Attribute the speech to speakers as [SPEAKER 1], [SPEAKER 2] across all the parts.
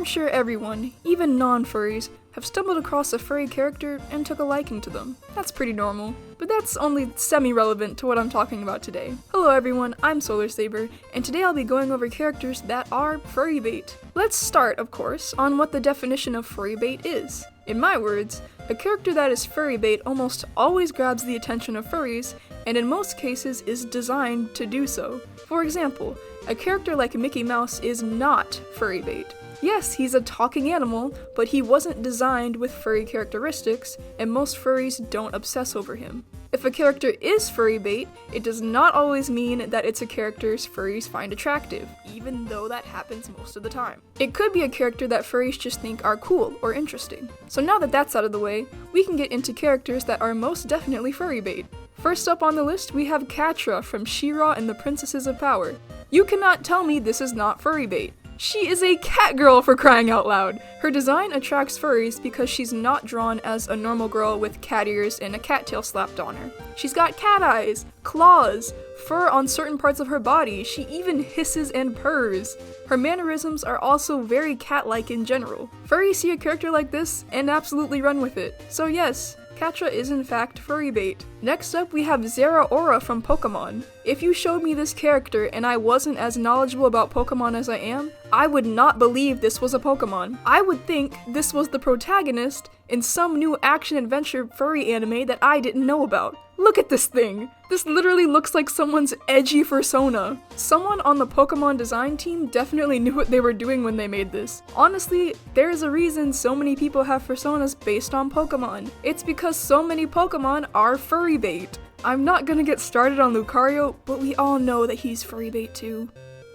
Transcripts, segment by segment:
[SPEAKER 1] I'm sure everyone, even non-furries, have stumbled across a furry character and took a liking to them. That's pretty normal, but that's only semi-relevant to what I'm talking about today. Hello everyone, I'm Solarsaber, and today I'll be going over characters that are furry bait. Let's start, of course, on what the definition of furry bait is. In my words, a character that is furry bait almost always grabs the attention of furries, and in most cases is designed to do so. For example, a character like Mickey Mouse is not furry bait. Yes, he's a talking animal, but he wasn't designed with furry characteristics, and most furries don't obsess over him. If a character is furry bait, it does not always mean that it's a character furries find attractive, even though that happens most of the time. It could be a character that furries just think are cool or interesting. So now that that's out of the way, we can get into characters that are most definitely furry bait. First up on the list, we have Catra from She-Ra and the Princesses of Power. You cannot tell me this is not furry bait. She is a cat girl, for crying out loud! Her design attracts furries because she's not drawn as a normal girl with cat ears and a cattail slapped on her. She's got cat eyes, claws, fur on certain parts of her body, she even hisses and purrs. Her mannerisms are also very cat-like in general. Furries see a character like this and absolutely run with it. So yes, Catra is in fact furry bait. Next up we have Zera from Pokemon. If you showed me this character and I wasn't as knowledgeable about Pokemon as I am, I would not believe this was a Pokemon. I would think this was the protagonist in some new action-adventure furry anime that I didn't know about. Look at this thing! This literally looks like someone's edgy fursona. Someone on the Pokemon design team definitely knew what they were doing when they made this. Honestly, there's a reason so many people have personas based on Pokemon. It's because so many Pokemon are furry bait. I'm not gonna get started on Lucario, but we all know that he's furry bait too.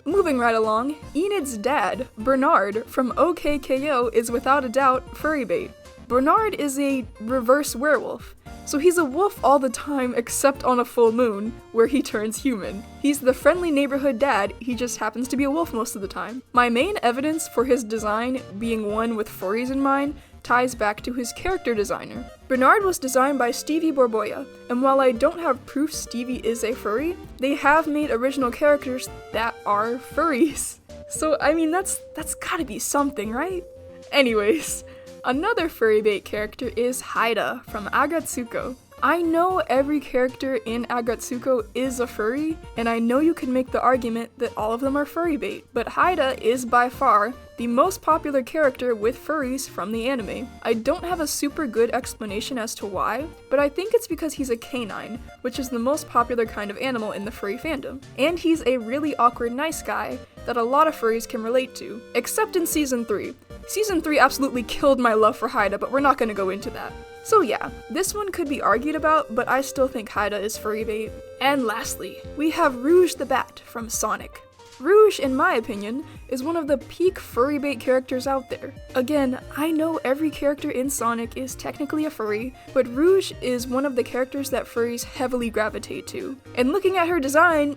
[SPEAKER 1] Moving right along, Enid's dad, Bernard from OKKO, is without a doubt furry bait. Bernard is a reverse werewolf, so he's a wolf all the time except on a full moon, where he turns human. He's the friendly neighborhood dad, he just happens to be a wolf most of the time. My main evidence for his design being one with furries in mind ties back to his character designer. Bernard was designed by Stevie Borboya, and while I don't have proof Stevie is a furry, they have made original characters that are furries. So I mean that's gotta be something, right? Anyways, another furry bait character is Haida from Aggretsuko. I know every character in Aggretsuko is a furry, and I know you can make the argument that all of them are furry bait, but Haida is by far the most popular character with furries from the anime. I don't have a super good explanation as to why, but I think it's because he's a canine, which is the most popular kind of animal in the furry fandom. And he's a really awkward nice guy that a lot of furries can relate to, except in Season 3. Season 3 absolutely killed my love for Haida, but we're not gonna go into that. So yeah, this one could be argued about, but I still think Haida is furry bait. And lastly, we have Rouge the Bat from Sonic. Rouge, in my opinion, is one of the peak furry bait characters out there. Again, I know every character in Sonic is technically a furry, but Rouge is one of the characters that furries heavily gravitate to. And looking at her design,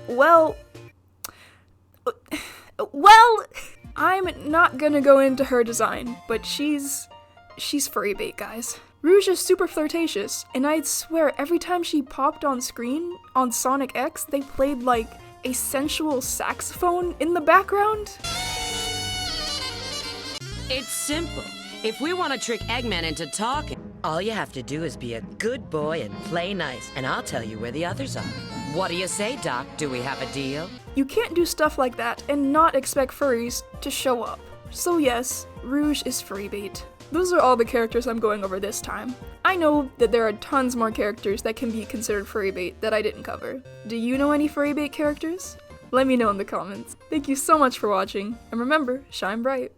[SPEAKER 1] well, I'm not gonna go into her design, but she's furry bait, guys. Rouge is super flirtatious, and I'd swear every time she popped on screen on Sonic X, they played like a sensual saxophone in the background.
[SPEAKER 2] It's simple. If we want to trick Eggman into talking, all you have to do is be a good boy and play nice, and I'll tell you where the others are. What do you say, Doc? Do we have a deal?
[SPEAKER 1] You can't do stuff like that and not expect furries to show up. So yes, Rouge is furry bait. Those are all the characters I'm going over this time. I know that there are tons more characters that can be considered furry bait that I didn't cover. Do you know any furry bait characters? Let me know in the comments. Thank you so much for watching, and remember, shine bright.